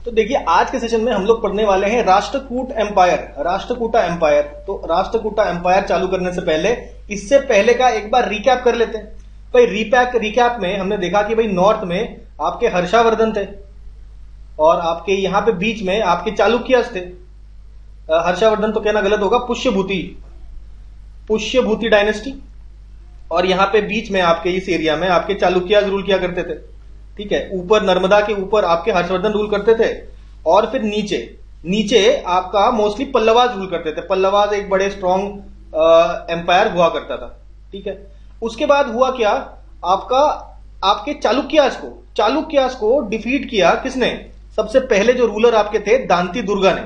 तो देखिए आज के सेशन में हम लोग पढ़ने वाले हैं राष्ट्रकूट एम्पायर, राष्ट्रकूटा एम्पायर। तो राष्ट्रकूटा एम्पायर चालू करने से पहले इससे पहले का एक बार रिकैप कर लेते हैं। भाई रिकैप में हमने देखा कि भाई नॉर्थ में आपके हर्षवर्धन थे और आपके यहां पे बीच में आपके चालुक्यास थे। हर्षवर्धन तो कहना गलत होगा, पुष्यभूति डायनेस्टी। और यहां पे बीच में आपके इस एरिया में आपके चालुक्यास रूल किया करते थे। ठीक है, ऊपर नर्मदा के ऊपर आपके हर्षवर्धन रूल करते थे और फिर नीचे आपका मोस्टली पल्लवाज रूल करते थे। पल्लवाज एक बड़े स्ट्रॉन्ग एम्पायर हुआ करता था। ठीक है, उसके बाद हुआ क्या, आपके चालुक्यास को डिफीट किया किसने? सबसे पहले जो रूलर आपके थे दांती दुर्गा ने।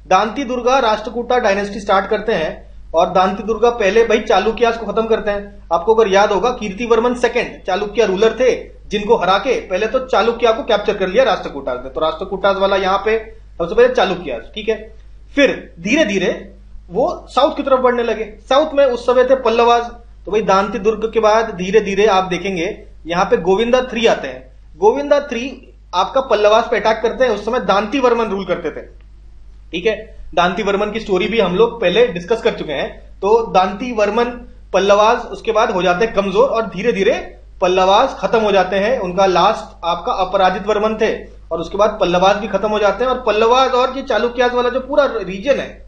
दांती दुर्गा राष्ट्रकूटा डायनेस्टी स्टार्ट करते हैं और दांती दुर्गा पहले भाई चालुक्यास को खत्म करते हैं। आपको अगर याद होगा कीर्तिवर्मन सेकंड चालुक्य रूलर थे जिनको हरा के पहले तो चालुक्या को कैप्चर कर लिया राष्ट्रकूटास ने। तो राष्ट्रकूटास वाला यहां पे सबसे पहले चालुक्यास। ठीक है, फिर धीरे धीरे वो साउथ की तरफ बढ़ने लगे। साउथ में उस समय थे पल्लवाज। तो भाई दांती दुर्ग के बाद धीरे धीरे आप देखेंगे यहां पे गोविंदा 3 आते हैं। गोविंदा 3 आपका पल्लवास पे अटैक करते हैं। उस समय दांती वर्मन रूल करते थे। ठीक है, दांती वर्मन की स्टोरी भी हम लोग पहले डिस्कस कर चुके हैं। तो दांती वर्मन पल्लवास उसके बाद हो जाते हैं कमजोर और धीरे धीरे पल्लवास खत्म हो जाते हैं। उनका लास्ट आपका अपराजित वर्मन थे और उसके बाद पल्लवास भी खत्म हो जाते हैं और पल्लवास और ये चालुक्यास वाला जो पूरा रीजन है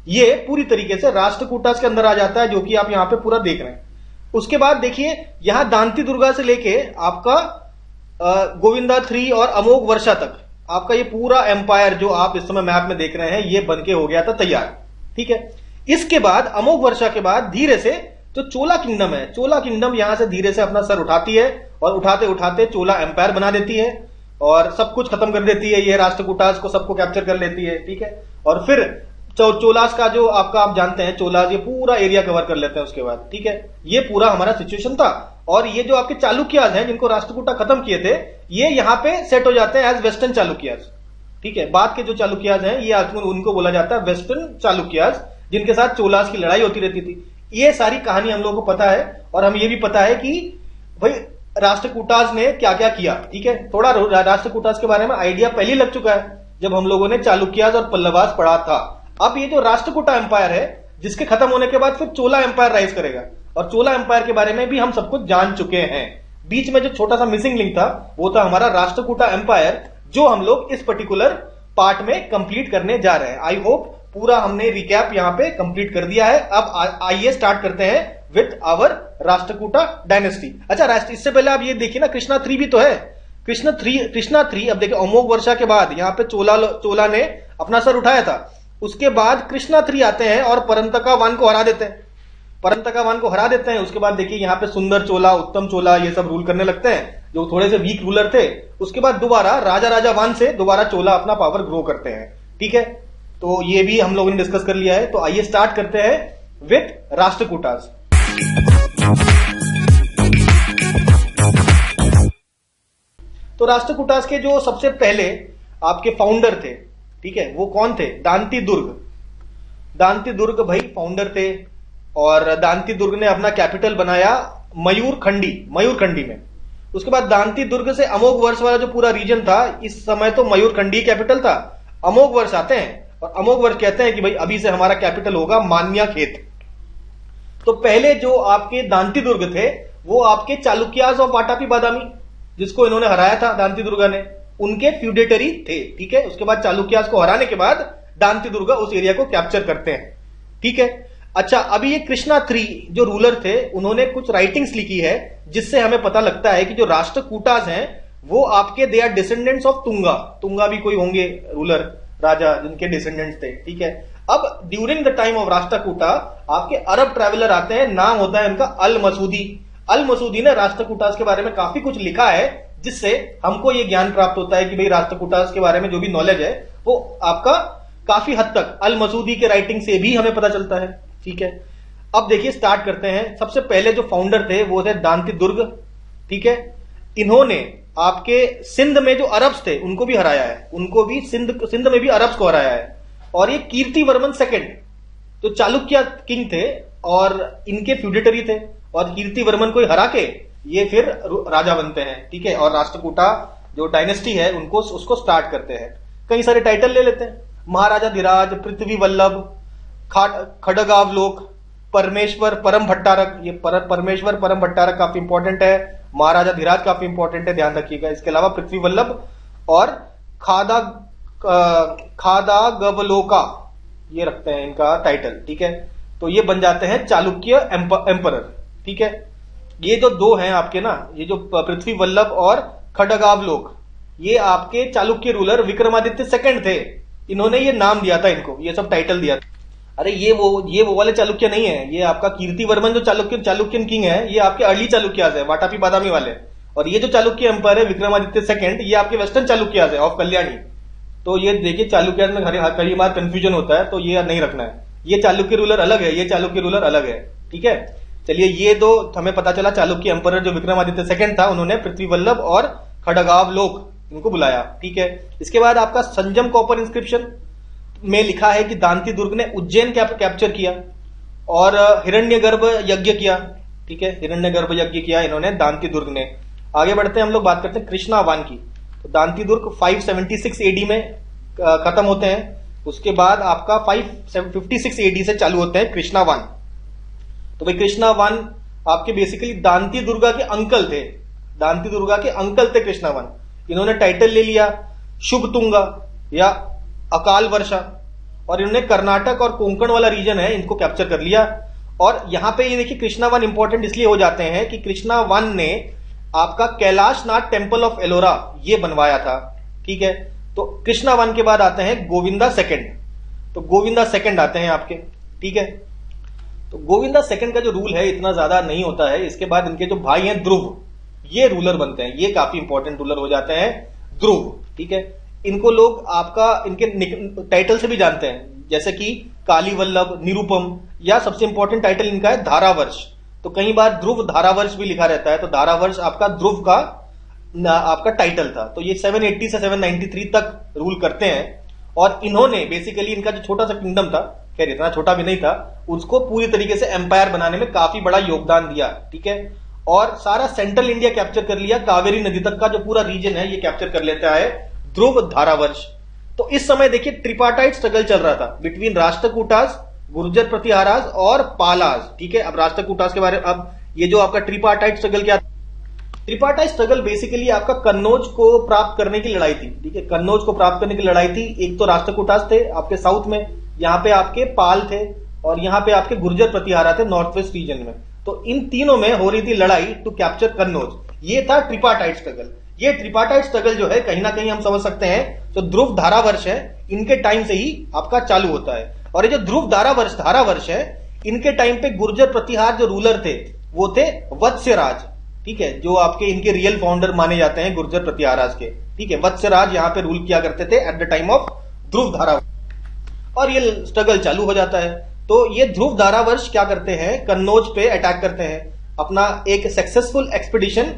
ये पूरी तरीके से राष्ट्रकूटास के अंदर आ जाता है, जो कि आप यहां पे पूरा देख रहे हैं। उसके बाद देखिए यहां दांती दुर्गा से लेके आपका गोविंदा 3 और अमोघ वर्षा तक आपका ये पूरा एम्पायर जो आप इस समय मैप में देख रहे हैं ये बनके हो गया था तैयार। ठीक है, इसके बाद अमोघ वर्षा के बाद धीरे से जो चोला किंगडम है, चोला किंगडम यहां से धीरे से अपना सर उठाती है और उठाते उठाते चोला एम्पायर बना देती है और सब कुछ खत्म कर देती है। ये राष्ट्रकूटास को सबको कैप्चर कर लेती है। ठीक है, और फिर चोलास का जो आपका आप जानते हैं चोलास ये पूरा एरिया कवर कर लेते हैं उसके बाद। ठीक है, ये पूरा हमारा सिचुएशन था। और ये जो आपके चालुक्यास हैं जिनको राष्ट्रकूटा खत्म किए थे ये यहां पे सेट हो जाते हैं एज वेस्टर्न चालुक्यास। ठीक है, बाद के जो चालुक्यास हैं ये उनको बोला जाता है वेस्टर्न चालुक्यास, जिनके साथ चोलास की लड़ाई होती रहती थी। ये सारी कहानी हम लोगों को पता है और हम ये भी पता है कि भाई राष्ट्रकूटास ने क्या क्या किया। ठीक है, थोड़ा राष्ट्रकूटास के बारे में आइडिया पहले लग चुका है जब हम लोगों ने चालुक्यास और पल्लवास पढ़ा था। अब ये जो राष्ट्रकूटा एम्पायर है जिसके खत्म होने के बाद फिर चोला एम्पायर राइज करेगा और चोला एम्पायर के बारे में भी हम सब कुछ जान चुके हैं। बीच में जो छोटा सा मिसिंग लिंक था वो था हमारा राष्ट्रकूटा एम्पायर, जो हम लोग इस पर्टिकुलर पार्ट में कंप्लीट करने जा रहे हैं। आई होप पूरा हमने रिकैप यहां पे कंप्लीट कर दिया है। अब आइए स्टार्ट करते हैं विथ आवर राष्ट्रकूटा डायनेस्टी। अच्छा, इससे पहले आप ये देखिए ना, कृष्णा 3 भी तो है। कृष्णा 3 अब देखिए अमोघ वर्षा के बाद यहां पे चोला ने अपना सर उठाया था। उसके बाद कृष्णा 3 आते हैं और परंतका 1 को हरा देते हैं। परंतका 1 को हरा देते हैं। उसके बाद देखिए यहाँ पे सुंदर चोला, उत्तम चोला ये सब रूल करने लगते हैं जो थोड़े से वीक रूलर थे। उसके बाद दोबारा राजा 1 से दोबारा चोला अपना पावर ग्रो करते हैं। ठीक है, तो ये भी हम लोगों ने डिस्कस कर लिया है। तो आइए स्टार्ट करते हैं विथ राष्ट्रकूटास। तो राष्ट्रकूटास के जो सबसे पहले आपके फाउंडर थे, ठीक है, वो कौन थे? दांती दुर्ग भाई फाउंडर थे और दांती दुर्ग ने अपना कैपिटल बनाया मयूरखंडी में। उसके बाद दांती दुर्ग से अमोघ वर्ष वाला जो पूरा रीजन था इस समय तो मयूरखंडी कैपिटल था। अमोघ वर्ष आते हैं और अमोघ वर्ष कहते हैं कि भाई अभी से हमारा कैपिटल होगा मान्याखेत। तो पहले जो आपके दांती दुर्ग थे वो आपके चालुक्यास और वाटापी बादामी, जिसको इन्होंने हराया था दांती दुर्गा ने, उनके फ्यूडेटरी थे। ठीक है, उसके बाद चालुक्यास को हराने के बाद दांती दुर्गा उस एरिया को कैप्चर करते हैं। ठीक है, अच्छा, अभी ये कृष्णा 3 जो रूलर थे उन्होंने कुछ राइटिंग्स लिखी है जिससे हमें पता लगता है कि जो राष्ट्रकूटास हैं वो आपके they are descendants of Tunga भी कोई होंगे रूलर राजा जिनके डिसेंडेंट्स थे। ठीक है, अब during the time of Rashtrakuta आपके अरब ट्रैवलर आते हैं, नाम होता है उनका अल मसूदी ने राष्ट्रकूटास के बारे में काफी कुछ लिखा है जिससे हमको ये ज्ञान प्राप्त होता है कि भाई राष्ट्रकूटास के बारे में जो भी नॉलेज है वो आपका काफी हद तक अल मसूदी के राइटिंग से भी हमें पता चलता है। ठीक है, अब देखिए स्टार्ट करते हैं। सबसे पहले जो फाउंडर थे वो थे दांती दुर्ग। ठीक है, इन्होंने आपके सिंध में जो अरब्स थे उनको भी हराया है, उनको भी सिंध में भी अरब्स को हराया है। और ये कीर्तिवर्मन सेकंड तो चालुक्य किंग थे और इनके फ्यूडेटरी थे और कीर्तिवर्मन को हरा के ये फिर राजा बनते हैं। ठीक है, और राष्ट्रकूटा जो डायनेस्टी है उसको स्टार्ट करते हैं। कई सारे टाइटल ले लेते हैं, महाराजा धीराज, पृथ्वी वल्लभ, खड्गावलोक, परमेश्वर, परम भट्टारक। ये परमेश्वर परम भट्टारक काफी इंपॉर्टेंट है, महाराजा धीराज काफी इंपॉर्टेंट है, ध्यान रखिएगा। इसके अलावा पृथ्वी वल्लभ और खादागवलोका, ये रखते हैं इनका टाइटल, ठीक है। तो ये बन जाते हैं चालुक्य एम्परर, ठीक है। ये जो दो हैं आपके ना, ये जो पृथ्वी वल्लभ और खड्गावलोक, ये आपके चालुक्य रूलर विक्रमादित्य सेकंड थे। इन्होंने ये नाम दिया था इनको, ये सब टाइटल दिया था। अरे ये वो वाले चालुक्य नहीं है, ये आपका कीर्तिवर्मन जो चालुक्यन किंग है, ये आपके अर्ली चालुक्यास है, वाटापी बादामी वाले। और ये जो चालुक्य एम्पायर है विक्रमादित्य सेकंड, ये आपके वेस्टर्न चालुक्यास है ऑफ कल्याणी। तो ये देखिए चालुक्यास में कई बार कंफ्यूजन होता है, तो ये नहीं रखना है। ये चालुक्य रूलर अलग है, ये चालुक्य रूलर अलग है, ठीक है। चलिए ये दो हमें पता चला, चालुक्य एम्पायर जो विक्रमादित्य सेकंड था, उन्होंने पृथ्वी वल्लभ और खड्गावलोक इनको बुलाया, ठीक है। इसके बाद आपका संजम कॉपर इंस्क्रिप्शन में लिखा है कि दांती दुर्ग ने उज्जैन कैप्चर किया और हिरण्यगर्भ यज्ञ किया, ठीक है। हिरण्यगर्भ यज्ञ किया इन्होंने दांती दुर्ग ने। आगे बढ़ते हैं, हम लोग बात करते हैं कृष्णावान की। तो दांती दुर्ग 576 एडी में खत्म होते हैं। उसके बाद आपका 556 एडी से चालू होते हैं कृष्णावान। तो भाई कृष्णावान आपके बेसिकली दांती दुर्गा के अंकल थे, दांती दुर्गा के अंकल थे कृष्णावान। इन्होंने टाइटल ले लिया शुभतुंगा या अकाल वर्षा, और इन्होंने कर्नाटक और कोंकण वाला रीजन है इनको कैप्चर कर लिया। और यहां पे ये देखिए कृष्णावान इंपॉर्टेंट इसलिए हो जाते हैं कि कृष्णावान ने आपका कैलाशनाथ टेम्पल ऑफ एलोरा ये बनवाया था, ठीक है। तो कृष्णावान के बाद आते हैं गोविंदा सेकंड। तो गोविंदा सेकंड आते हैं आपके, ठीक है। तो गोविंदा सेकंड का जो रूल है इतना ज्यादा नहीं होता है। इसके बाद इनके जो भाई हैं ध्रुव, ये रूलर बनते हैं, ये काफी इंपॉर्टेंट रूलर हो जाते हैं ध्रुव, ठीक है। इनको लोग आपका इनके टाइटल से भी जानते हैं, जैसे कि काली वल्लभ, निरुपम, या सबसे इंपॉर्टेंट टाइटल इनका है धारावर्ष। तो कई बार ध्रुव धारावर्ष भी लिखा रहता है, तो धारावर्ष आपका ध्रुव का आपका टाइटल था। तो ये 780 से 793 तक रूल करते हैं। और इन्होंने बेसिकली इनका जो छोटा सा किंगडम था, खैर इतना छोटा भी नहीं था, उसको पूरी तरीके से एम्पायर बनाने में काफी बड़ा योगदान दिया, ठीक है। और सारा सेंट्रल इंडिया कैप्चर कर लिया, कावेरी नदी तक का जो पूरा रीजन है ये कैप्चर कर लेता है ध्रुव धारावर्ष। तो इस समय देखिए ट्रिपार्टाइट स्ट्रगल चल रहा था बिटवीन राष्ट्रकूटास, गुर्जर प्रतिहारास और पालास, ठीक है। अब राष्ट्रकूटास के बारे में, अब ये जो आपका ट्रिपार्टाइट स्ट्रगल क्या, ट्रिपार्टाइट स्ट्रगल बेसिकली आपका कन्नौज को प्राप्त करने की लड़ाई थी, ठीक है। कन्नौज को प्राप्त करने की लड़ाई थी। एक तो राष्ट्रकूटास थे आपके साउथ में, यहाँ पे आपके पाल थे, और यहाँ पे आपके गुर्जर प्रतिहारा थे नॉर्थ वेस्ट रीजन में। तो इन तीनों में हो रही थी लड़ाई टू कैप्चर कन्नौज। ये था ट्रिपार्टाइट स्ट्रगल। ये ट्रिपार्टाइट स्ट्रगल जो है कहीं ना कहीं हम समझ सकते हैं जो ध्रुव धारावर्ष है इनके टाइम से ही आपका चालू होता है। और ये जो ध्रुव धारावर्ष है, इनके टाइम पे गुर्जर प्रतिहार जो रूलर थे वो थे वत्स्यराज, ठीक है, जो आपके इनके रियल फाउंडर माने जाते हैं गुर्जर प्रतिहाराज के, ठीक है। वत्स्यराज यहाँ पे रूल किया करते थे एट द टाइम ऑफ ध्रुव धारावर्ष, और ये स्ट्रगल चालू हो जाता है। तो ये ध्रुव धारावर्ष क्या करते हैं, कन्नौज पे अटैक करते हैं, अपना एक सक्सेसफुल एक्सपीडिशन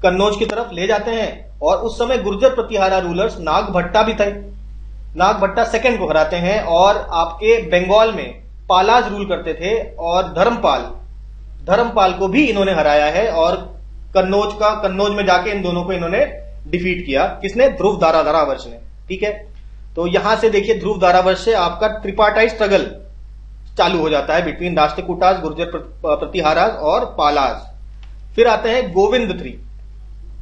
कन्नौज की तरफ ले जाते हैं। और उस समय गुर्जर प्रतिहारा रूलर्स नागभट्टा भी थे, नागभट्टा सेकंड को हराते हैं। और आपके बंगाल में पालाज रूल करते थे, और धर्मपाल को भी इन्होंने हराया है। और कन्नौज में जाके इन दोनों को इन्होंने डिफीट किया, किसने, ध्रुव धारावर्ष ने, ठीक है। तो यहां से देखिए ध्रुव धारावर्ष से आपका ट्रिपार्टाइट स्ट्रगल चालू हो जाता है बिटवीन राष्ट्रकूटास, गुर्जर प्रतिहारास और पालास। फिर आते हैं गोविंद III।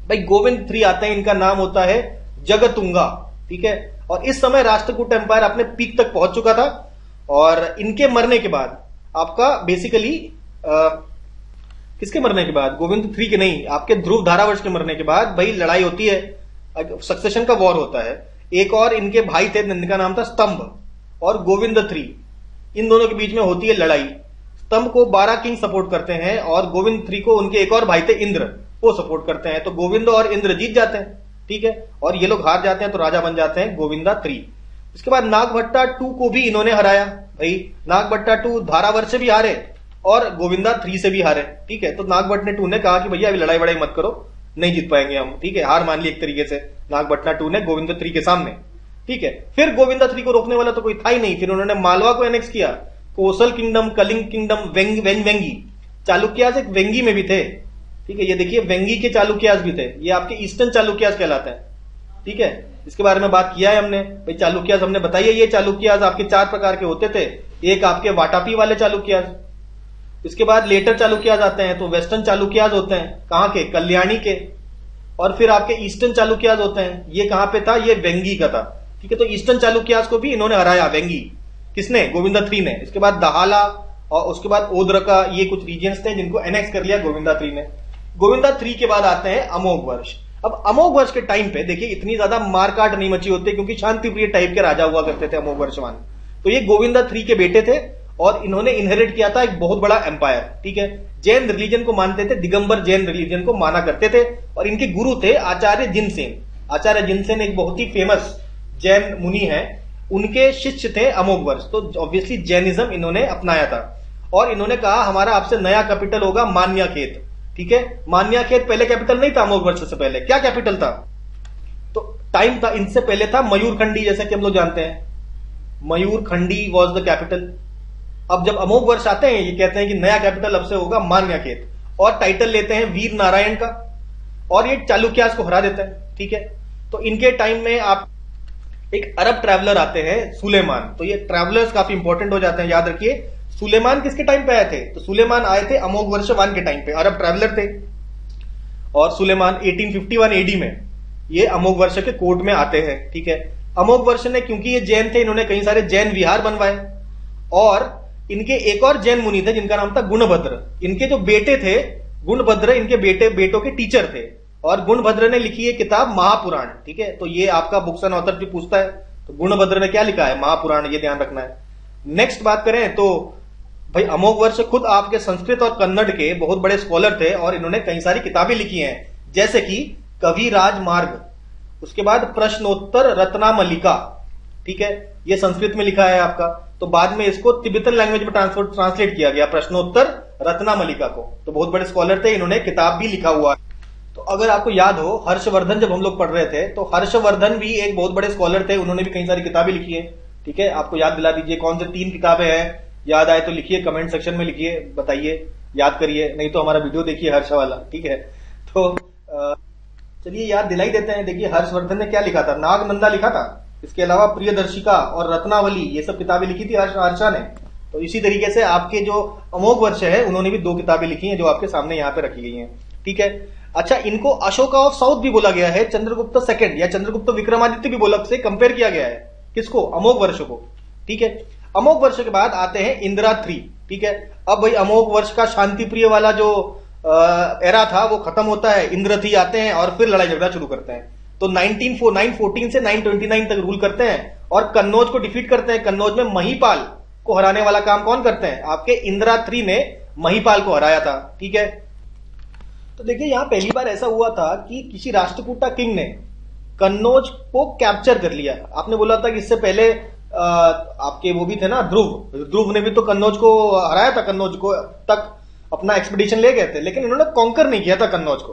भाई गोविंद III आते हैं, इनका नाम होता है जगतुंगा, ठीक है। और इस समय राष्ट्रकूट एम्पायर अपने पीक तक पहुंच चुका था। और इनके मरने के बाद आपका बेसिकली किसके मरने के बाद, गोविंद III के नहीं, आपके ध्रुव धारावर्ष के मरने के बाद भाई लड़ाई होती है, सक्सेशन का वॉर होता है। एक और इनके भाई थे, इनका नाम था स्तंभ और गोविंद III, इन दोनों के बीच में होती है लड़ाई। स्तंभ को 12 किंग सपोर्ट करते हैं, और गोविंद III को उनके एक और भाई थे इंद्र, वो सपोर्ट करते हैं। तो गोविंद और इंद्र जीत जाते हैं, ठीक है, और ये लोग हार जाते हैं, तो राजा बन जाते हैं गोविंदा III। इसके बाद नागभट्टा II को भी इन्होंने हराया। भाई नागभट्टा II धारावर्ष से भी हारे और गोविंदा III से भी हारे, ठीक है। तो नागभट्टा II ने कहा कि भैया अभी लड़ाई वड़ाई मत करो, नहीं जीत पाएंगे हम, ठीक है, हार मान ली एक तरीके से नागभट्टा II ने गोविंदा III के सामने, ठीक है। फिर गोविंदा III को रोकने वाला तो कोई था ही नहीं। फिर उन्होंने मालवा को एनेक्स किया, कोसल किंगडम, कलिंग किंगडम, वेंगी, चालुक्यास एक वेंगी में भी थे, ठीक है। ये देखिए वेंगी के चालुक्यास भी थे, ये आपके ईस्टर्न चालुक्यास कहलाते हैं, ठीक है। इसके बारे में बात किया है हमने भाई। चालुक्यास हमने बताइए, ये चालुक्यास आपके 4 प्रकार के होते थे। एक आपके वाटापी वाले चालुक्यास, इसके बाद लेटर चालुक्यास आते हैं तो वेस्टर्न चालुक्यास होते हैं, कहां के, कल्याणी के। और फिर आपके ईस्टर्न चालुक्यास होते हैं, ये कहां पे था, ये वेंगी का था, ठीक है। तो ईस्टर्न चालुक्यास को भी इन्होंने हराया, वेंगी किसने, गोविंदा III ने। इसके बाद दहाला और उसके बाद ओद्रका, ये कुछ रीजन्स थे जिनको एनेक्स कर लिया गोविंदा III ने। गोविंदा III के बाद आते हैं अमोघ वर्ष। अब अमोघ वर्ष के टाइम पे देखिए इतनी ज्यादा मारकाट नहीं मची होती, क्योंकि शांति प्रिय टाइप के राजा हुआ करते थे अमोघ वर्षवान। तो ये गोविंदा III के बेटे थे और इन्होंने इनहेरिट किया था एक बहुत बड़ा एम्पायर, ठीक है। जैन रिलीजन को मानते थे, दिगंबर जैन रिलीजन को माना करते थे। और इनके गुरु थे आचार्य जिनसेन। आचार्य जिनसेन एक बहुत ही फेमस जैन मुनि है, उनके शिष्य थे अमोघ वर्ष। तो ऑब्वियसली जैनिज्म इन्होंने अपनाया था और इन्होंने कहा हमारा आपसे नया कैपिटल होगा मान्याखेत, ठीक है। मान्याखेत पहले कैपिटल नहीं था अमोघ वर्ष से पहले, क्या कैपिटल था, तो टाइम था इनसे पहले था मयूरखंडी, जैसे कि हम लोग जानते हैं मयूरखंडी वॉज द कैपिटल। अब जब अमोघ वर्ष आते हैं ये कहते हैं कि नया कैपिटल अब से होगा मान्याखेत, और टाइटल लेते हैं वीर नारायण का, और ये चालुक्यास को हरा देते हैं, ठीक है। तो इनके टाइम में आप एक अरब ट्रैवलर आते हैं सुलेमान, तो ये ट्रैवलर्स काफी इंपॉर्टेंट हो जाते हैं, याद रखिए। सुलेमान किसके टाइम पे आए थे, तो सुलेमान आए थे अमोघ वर्ष 1 के टाइम पे, अरब ट्रैवलर थे। और सुलेमान 1851 एडी में ये अमोघ वर्ष के कोर्ट में आते हैं, ठीक है। अमोघ वर्ष ने, क्योंकि ये जैन थे, इन्होंने कई सारे जैन विहार बनवाए। और इनके एक और जैन मुनि थे जिनका नाम था गुणभद्र। इनके जो बेटे थे गुणभद्र, इनके बेटों के टीचर थे, और गुणभद्र ने लिखी है किताब महापुराण, ठीक है। तो ये आपका बुक्स एंड ऑथर भी पूछता है, तो गुणभद्र ने क्या लिखा है, महापुराण, ये ध्यान रखना है। नेक्स्ट बात करें तो भाई अमोघ वर्ष खुद आपके संस्कृत और कन्नड़ के बहुत बड़े स्कॉलर थे, और इन्होंने कई सारी किताबें लिखी हैं, जैसे कि कवि राजमार्ग, उसके बाद प्रश्नोत्तर रत्नामलिका, ठीक है, ये संस्कृत में लिखा है आपका। तो बाद में इसको तिब्बतन लैंग्वेज में ट्रांसलेट किया गया, प्रश्नोत्तर रत्नामलिका को। तो बहुत बड़े स्कॉलर थे, इन्होंने किताब भी लिखा हुआ है। तो अगर आपको याद हो, हर्षवर्धन जब हम लोग पढ़ रहे थे तो हर्षवर्धन भी एक बहुत बड़े स्कॉलर थे, उन्होंने भी कई सारी किताबें लिखी है, ठीक है। आपको याद दिला दीजिए कौन से 3 किताबें हैं, याद आए तो लिखिए, कमेंट सेक्शन में लिखिए, बताइए, याद करिए, नहीं तो हमारा वीडियो देखिए हर्ष वाला, ठीक है। तो चलिए याद दिलाई देते हैं। देखिए हर्षवर्धन ने क्या लिखा था, नागनंदा लिखा था, इसके अलावा प्रियदर्शिका और रत्नावली, ये सब किताबें लिखी थी हर्षा ने। तो इसी तरीके से आपके जो अमोघ वर्ष है उन्होंने भी 2 किताबें लिखी हैं जो आपके सामने यहाँ पे रखी गई हैं, ठीक है। अच्छा, इनको अशोका ऑफ साउथ भी बोला गया है, चंद्रगुप्त सेकंड या चंद्रगुप्त विक्रमादित्य भी बोला से कंपेयर किया गया है, किसको, अमोघ वर्ष को, ठीक है। अमोघ वर्ष के बाद आते हैं इंदिरा III, ठीक है। अब भाई अमोघ वर्ष का शांति प्रिय वाला जो एरा था वो खत्म होता है, इंदिरा III आते हैं और फिर लड़ाई झगड़ा शुरू करते हैं। तो 914 से 929 तक रूल करते हैं और कन्नौज को डिफीट करते हैं। कन्नौज में महिपाल को हराने वाला काम कौन करते हैं, आपके इंदिरा III ने महिपाल को हराया था, ठीक है। तो देखिए यहां पहली बार ऐसा हुआ था कि किसी राष्ट्रकूटा किंग ने कन्नौज को कैप्चर कर लिया। आपने बोला था कि इससे पहले आपके वो भी थे ना, ध्रुव ने भी तो कन्नौज को हराया था, कन्नौज को तक अपना एक्सपीडिशन ले गए थे, लेकिन इन्होंने कॉन्कर नहीं किया था कन्नौज को,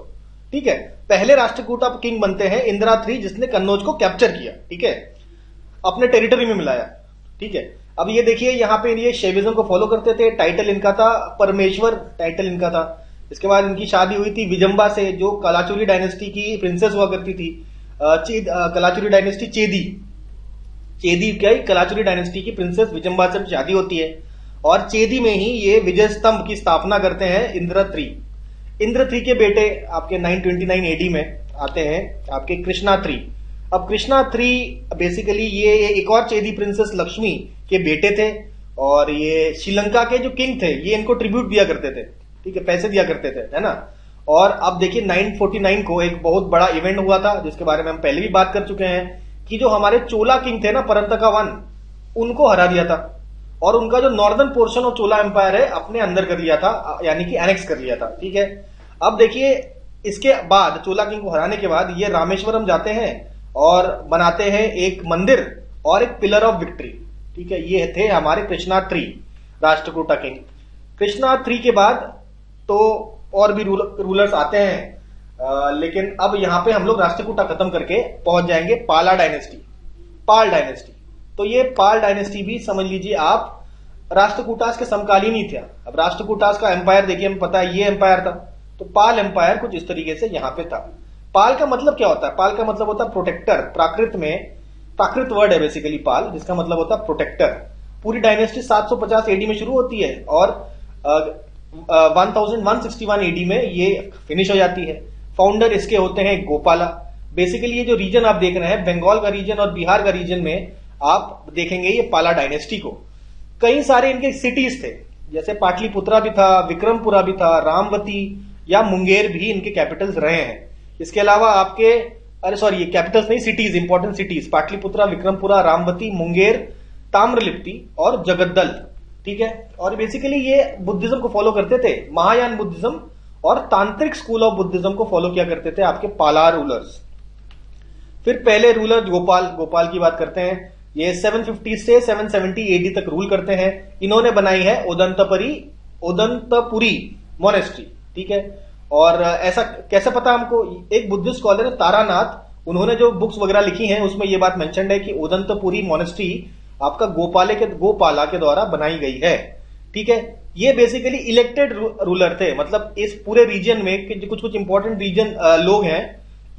ठीक है। पहले राष्ट्रकूटा किंग बनते हैं इंदिरा III जिसने कन्नौज को कैप्चर किया, ठीक है, अपने टेरिटरी में मिलाया, ठीक है। अब ये देखिए यहाँ पे ये शैविज्म को फॉलो करते थे, टाइटल इनका था परमेश्वर, टाइटल इनका था। इसके बाद इनकी शादी हुई थी विजंबा से, जो कलाचुरी डायनेस्टी की प्रिंसेस हुआ करती थी। कलाचुरी डायनेस्टी चेदी क्या है, कलाचुरी डायनेस्टी की प्रिंसेस विजंबा से शादी होती है, और चेदी में ही ये विजय स्तंभ की स्थापना करते हैं इंदिरा III। इंदिरा III के बेटे आपके 929 एडी में आते हैं आपके कृष्णा III। अब कृष्णा III बेसिकली ये एक और चेदी प्रिंसेस लक्ष्मी के बेटे थे, और ये श्रीलंका के जो किंग थे ये इनको ट्रिब्यूट दिया करते थे, ठीक है, पैसे दिया करते थे, है ना। और अब देखिए 949 को एक बहुत बड़ा इवेंट हुआ था जिसके बारे में हम पहले भी बात कर चुके हैं कि जो हमारे चोला किंग थे ना, परंतका I, उनको हरा दिया था और उनका जो northern portion of Chola empire है अपने अंदर कर लिया था, यानी कि एनेक्स कर लिया था, ठीक है। अब देखिए इसके बाद चोला किंग को हराने के बाद ये रामेश्वरम जाते हैं और बनाते हैं एक मंदिर और एक पिलर ऑफ विक्ट्री, ठीक है। ये थे हमारे Krishna III Rashtrakuta king. Krishna III के बाद तो और भी रूलर्स आते हैं, लेकिन अब यहां पे हम लोग राष्ट्रकूटा खत्म करके पहुंच जाएंगे पाल डायनेस्टी। तो ये पाल डायनेस्टी भी समझ लीजिए आप राष्ट्रकूटास के समकालीन ही था। अब राष्ट्रकूटास का एम्पायर देखिए, हमें पता है ये एम्पायर था, तो पाल एम्पायर कुछ इस तरीके से यहां पे था। पाल का मतलब क्या होता है? पाल का मतलब होता है प्रोटेक्टर। प्राकृत वर्ड है बेसिकली पाल, जिसका मतलब होता है प्रोटेक्टर। पूरी डायनेस्टी 750 एडी में शुरू होती है और 1161 एडी में ये फिनिश हो जाती है। फाउंडर इसके होते हैं गोपाला। बेसिकली ये जो रीजन आप देख रहे हैं, बंगाल का रीजन और बिहार का रीजन में आप देखेंगे ये पाला डायनेस्टी को। कई सारे इनके सिटीज थे, जैसे पाटलिपुत्रा भी था, विक्रमपुरा भी था, रामवती या मुंगेर भी इनके कैपिटल्स रहे हैं। इसके अलावा आपके ये कैपिटल्स नहीं, cities, important cities, Pataliputra, Vikrampura, Ramvati, Munger, Tamralipti और जगद्दल। ठीक है। और बेसिकली ये बुद्धिज्म को फॉलो करते थे, महायान बुद्धिज्म और तांत्रिक स्कूल ऑफ बुद्धिज्म को फॉलो किया करते थे आपके पाला रूलर्स। फिर पहले रूलर गोपाल की बात करते हैं। ये 750 से 770 एडी तक रूल करते हैं। इन्होंने बनाई है ओदंतपुरी मोनेस्ट्री। ठीक है। और ऐसा कैसे पता हमको? एक बुद्धिस्ट स्कॉलर है तारानाथ, उन्होंने जो बुक्स वगैरह लिखी हैं उसमें ये बात मेंशन्ड है कि ओदंतपुरी मोनेस्ट्री आपका गोपाला के द्वारा बनाई गई है। ठीक है। ये बेसिकली इलेक्टेड रूलर थे, मतलब इस पूरे रीजन में कुछ इंपॉर्टेंट रीजन लोग हैं,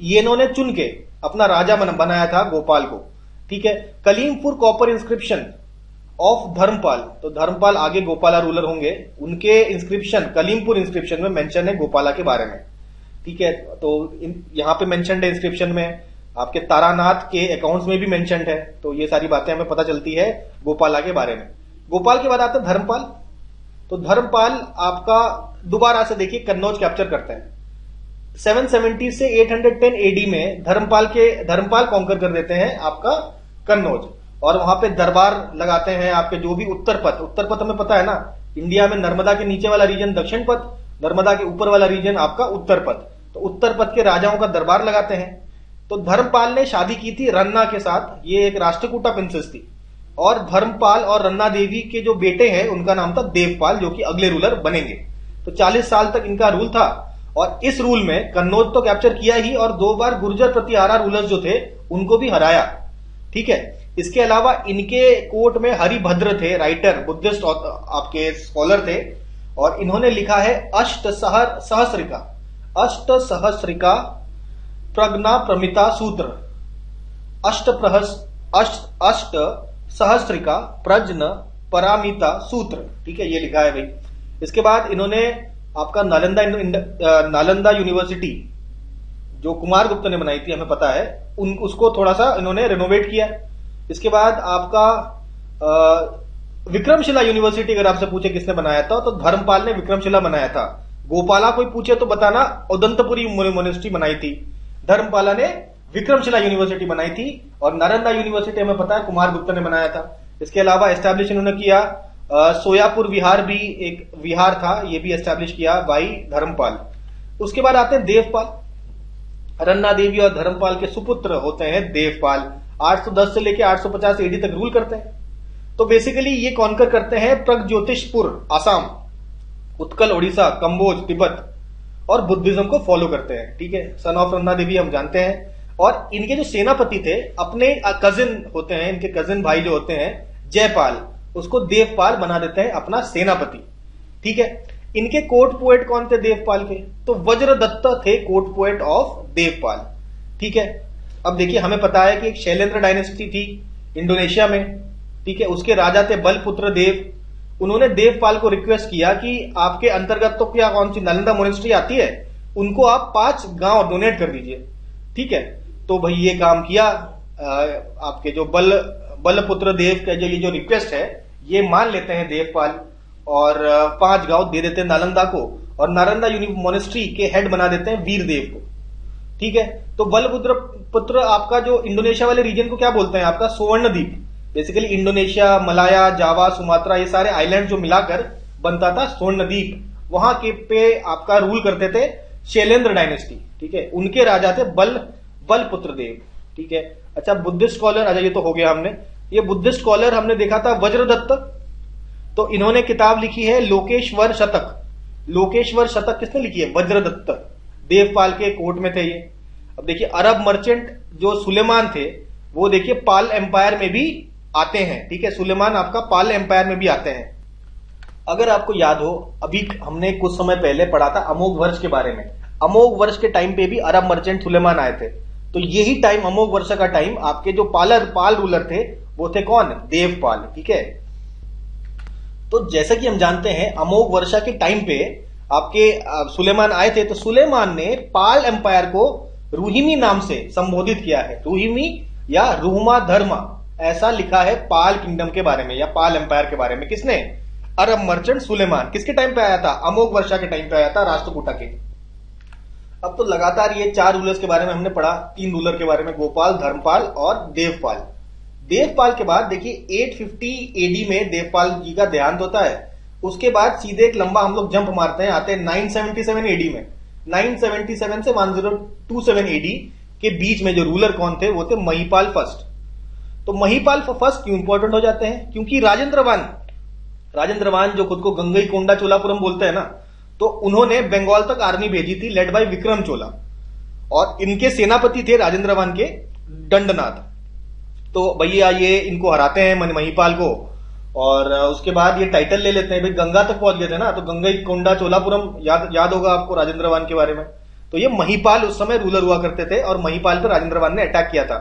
ये इन्होंने चुन के अपना राजा बनाया था गोपाल को। ठीक है। Kalimpur copper inscription of Dharmpal, तो धर्मपाल आगे गोपाला रूलर होंगे, उनके इंस्क्रिप्शन कलीमपुर इंस्क्रिप्शन में मेंशन है गोपाला के बारे में। ठीक है। तो यहां पे मेंशन है इंस्क्रिप्शन में, आपके तारानाथ के अकाउंट्स में भी मेंशन है। तो ये सारी बातें हमें पता चलती है गोपाला के बारे में। गोपाल के बाद आता है धर्मपाल। तो धर्मपाल आपका दोबारा से देखिए कन्नौज कैप्चर करते हैं। 770 से 810 एडी में धर्मपाल कॉन्कर कर देते हैं आपका कन्नौज, और वहां पे दरबार लगाते हैं। आपके जो भी उत्तर पथ हमें पता है ना, इंडिया में नर्मदा के नीचे वाला रीजन दक्षिण पथ, नर्मदा के ऊपर वाला रीजन आपका उत्तर पथ। तो उत्तर पथ के राजाओं का दरबार लगाते हैं। तो धर्मपाल ने शादी की थी रन्ना के साथ, ये एक राष्ट्रकूटा प्रिंसेस थी। और धर्मपाल और रन्ना देवी के जो बेटे हैं उनका नाम था देवपाल, जो कि अगले रूलर बनेंगे। तो 40 साल तक इनका रूल था, और इस रूल में कन्नौज तो कैप्चर किया ही, और 2 बार गुर्जर प्रतिहारा रूलर्स जो थे उनको भी हराया। ठीक है। इसके अलावा इनके कोर्ट में हरिभद्र थे, राइटर, बुद्धिस्ट आपके स्कॉलर थे, और इन्होंने लिखा है अष्ट सहस्रिका प्रज्ञा प्रमिता सूत्र। अष्ट सहस्रिका प्रज्ञ परामिता सूत्र। ठीक है, ये लिखा है भाई। इसके बाद इन्होंने आपका नालंदा यूनिवर्सिटी जो कुमार गुप्ता ने बनाई थी, हमें पता है, उसको थोड़ा सा इन्होंने रिनोवेट किया। इसके बाद आपका विक्रमशिला यूनिवर्सिटी, अगर आपसे पूछे किसने बनाया था, तो धर्मपाल ने विक्रमशिला बनाया था। गोपाला कोई पूछे तो बताना ओदंतपुरी मोनेस्ट्री बनाई थी, धर्मपाला ने विक्रमशिला यूनिवर्सिटी बनाई थी, और नालंदा यूनिवर्सिटी हमें पता है कुमार गुप्ता ने बनाया था। इसके अलावा एस्टैब्लिश इन्होंने किया सोयापुर विहार, भी एक विहार था, ये भी एस्टैब्लिश किया बाई धर्मपाल। उसके बाद आते हैं देवपाल। रन्ना देवी और धर्मपाल के सुपुत्र होते हैं देवपाल। 810 से लेकर 850 एडी तक रूल करते हैं। तो बेसिकली ये कॉन्कर करते हैं प्रगज्योतिषपुर, आसाम, उत्कल, ओडिशा, कंबोज, तिब्बत, और बुद्धिज्म को फॉलो करते हैं। ठीक है। सन ऑफ रन्ना देवी हम जानते हैं। और इनके जो सेनापति थे, अपने कजिन होते हैं, इनके कजिन भाई जो होते हैं जयपाल, उसको देवपाल बना देते हैं अपना सेनापति। ठीक है। इनके कोर्ट पोएट कौन थे देवपाल के? तो वज्रदत्त थे कोर्ट पोएट ऑफ देवपाल। ठीक है। अब देखिए, हमें पता है कि एक शैलेंद्र डायनेस्टी थी इंडोनेशिया में। ठीक है। उसके राजा थे बलपुत्र देव। उन्होंने देवपाल को रिक्वेस्ट किया कि आपके अंतर्गत तो क्या कौन सी नालंदा मोनेस्ट्री आती है, उनको आप 5 गांव डोनेट कर दीजिए। ठीक है। तो भाई ये काम किया। आपके जो बलपुत्र देव का ये जो रिक्वेस्ट है, ये मान लेते हैं देवपाल, और 5 गांव दे देते हैं नालंदा को, और नालंदा मोनेस्ट्री के हेड बना देते हैं वीरदेव को। ठीक है। तो बलपुत्र आपका जो इंडोनेशिया वाले रीजन को क्या बोलते हैं? आपका स्वर्णद्वीप। बेसिकली इंडोनेशिया, मलाया, जावा, सुमात्रा, ये सारे आइलैंड जो मिलाकर बनता था स्वर्णद्वीप, वहां के पे आपका रूल करते थे शैलेंद्र डायनेस्टी। ठीक है। उनके राजा थे बलपुत्र देव। ठीक है। अच्छा, बुद्धिस्ट स्कॉलर, अच्छा ये तो हो गया हमने। ये बुद्धिस्ट स्कॉलर हमने देखा था वज्रदत्त। तो इन्होंने किताब लिखी है लोकेश्वर शतक। लोकेश्वर शतक किसने लिखी है? वज्रदत्त। देवपाल के कोर्ट में थे ये। अब देखिए, अरब मर्चेंट जो सुलेमान थे, वो देखिए पाल एम्पायर में भी आते हैं। ठीक है। सुलेमान आपका पाल एम्पायर में भी आते हैं। अगर आपको याद हो, अभी हमने कुछ समय पहले पढ़ा था अमोघ वर्ष के बारे में। अमोघ वर्ष के टाइम पे भी अरब मर्चेंट सुलेमान आए थे। तो यही टाइम, अमोघ वर्ष का टाइम, आपके जो पाल रूलर थे वो थे कौन? देवपाल। ठीक है, तो जैसा कि हम जानते हैं अमोघ वर्षा के टाइम पे आपके सुलेमान आए थे, तो सुलेमान ने पाल एम्पायर को रूहिमी नाम से संबोधित किया है। रूहिमी या रूहमा धर्मा, ऐसा लिखा है पाल किंगडम के बारे में या पाल एम्पायर के बारे में। किसने? अरब मर्चेंट सुलेमान। किसके टाइम पे आया था? अमोघ वर्षा के टाइम पे आया था, राष्ट्रकूटा के। अब तो लगातार ये 4 रूलर्स के बारे में हमने पढ़ा, 3 रूलर के बारे में, गोपाल, धर्मपाल और देवपाल। देवपाल के बाद देखिए 850 एडी में देवपाल जी का देहांत होता है। उसके बाद सीधे एक लंबा हम लोग जंप मारते हैं, आते हैं 977 एडी में। 977 से 1027 एडी के बीच में जो रूलर कौन थे? वो थे महिपाल फर्स्ट। तो महिपाल फर्स्ट क्यों इंपॉर्टेंट हो जाते हैं? क्योंकि राजेंद्रवान जो खुद को गंगई कोंडा चोलापुरम बोलते हैं ना, तो उन्होंने बंगाल तक आर्मी भेजी थी, लेड बाय विक्रम चोला, और इनके सेनापति थे राजेंद्रवान के दंडनाथ। तो भैया ये इनको हराते हैं महिपाल को, और उसके बाद ये टाइटल ले लेते हैं, भाई गंगा तक पहुंच गए थे ना, तो गंगई कोंडा चोलापुरम याद होगा आपको राजेंद्रवान के बारे में। तो ये महिपाल उस समय रूलर हुआ करते थे, और महिपाल पर राजेंद्रवान ने अटैक किया था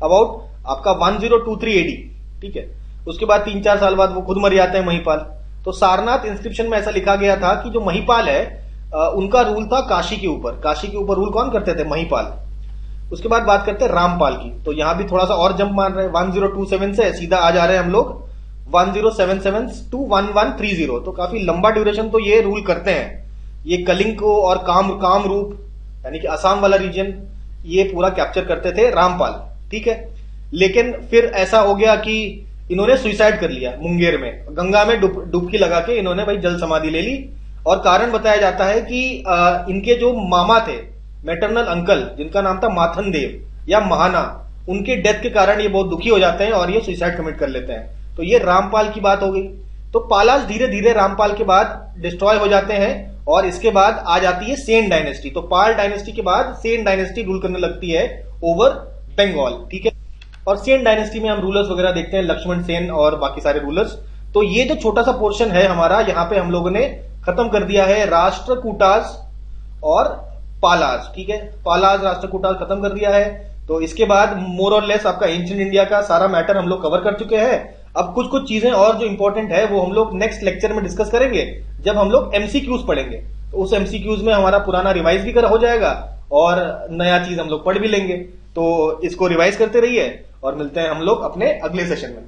अबाउट आपका 1023 एडी। ठीक है, उसके बाद 3-4 साल बाद वो खुद मर जाते हैं महिपाल। तो सारनाथ इंस्क्रिप्शन में ऐसा लिखा गया था कि जो महिपाल है उनका रूल था काशी के ऊपर। काशी के ऊपर रूल कौन करते थे? महिपाल। उसके बाद बात करते हैं रामपाल की। तो यहां भी थोड़ा सा और जंप मार रहे हैं, 1027 से सीधा आ जा रहे हैं हम लोग 1077 to 1130। तो काफी लंबा ड्यूरेशन तो ये रूल करते हैं। ये कलिंग को और काम रूप यानी कि असम वाला रीजन ये पूरा कैप्चर करते थे रामपाल। ठीक है, लेकिन फिर ऐसा हो गया कि इन्होंने सुसाइड कर लिया मुंगेर में, गंगा में डुबकी लगा के इन्होंने भाई जल समाधि ले ली। और कारण बताया जाता है कि इनके जो मामा थे, मैटरनल अंकल, जिनका नाम था माथन देव या महाना, उनके डेथ के कारण ये बहुत दुखी हो जाते हैं और ये सुसाइड कमिट कर लेते हैं। तो ये रामपाल की बात हो गई। तो पालास धीरे धीरे रामपाल के बाद डिस्ट्रॉय हो जाते हैं, और इसके बाद आ जाती है सेन डायनेस्टी। तो पाल डायनेस्टी के बाद सेन डायनेस्टी रूल करने लगती है ओवर बंगाल। ठीक है, और सेन डायनेस्टी में हम रूलर्स वगैरह देखते हैं, लक्ष्मण सेन और बाकी सारे रूलर्स। तो ये जो छोटा सा पोर्शन है हमारा, यहाँ पे हम लोगों ने खत्म कर दिया है राष्ट्रकूटास और पालास। ठीक है, पालास राष्ट्रकूटास खत्म कर दिया है। तो इसके बाद मोर और लेस आपका एंशिएंट इंडिया का सारा मैटर हम लोग कवर कर चुके हैं। अब कुछ चीजें और जो इंपॉर्टेंट है वो हम लोग नेक्स्ट लेक्चर में डिस्कस करेंगे, जब हम लोग एमसीक्यूज पढ़ेंगे। तो उस एमसीक्यूज में हमारा पुराना रिवाइज भी हो जाएगा और नया चीज हम लोग पढ़ भी लेंगे। तो इसको रिवाइज करते रहिए और मिलते हैं हम लोग अपने अगले सेशन में।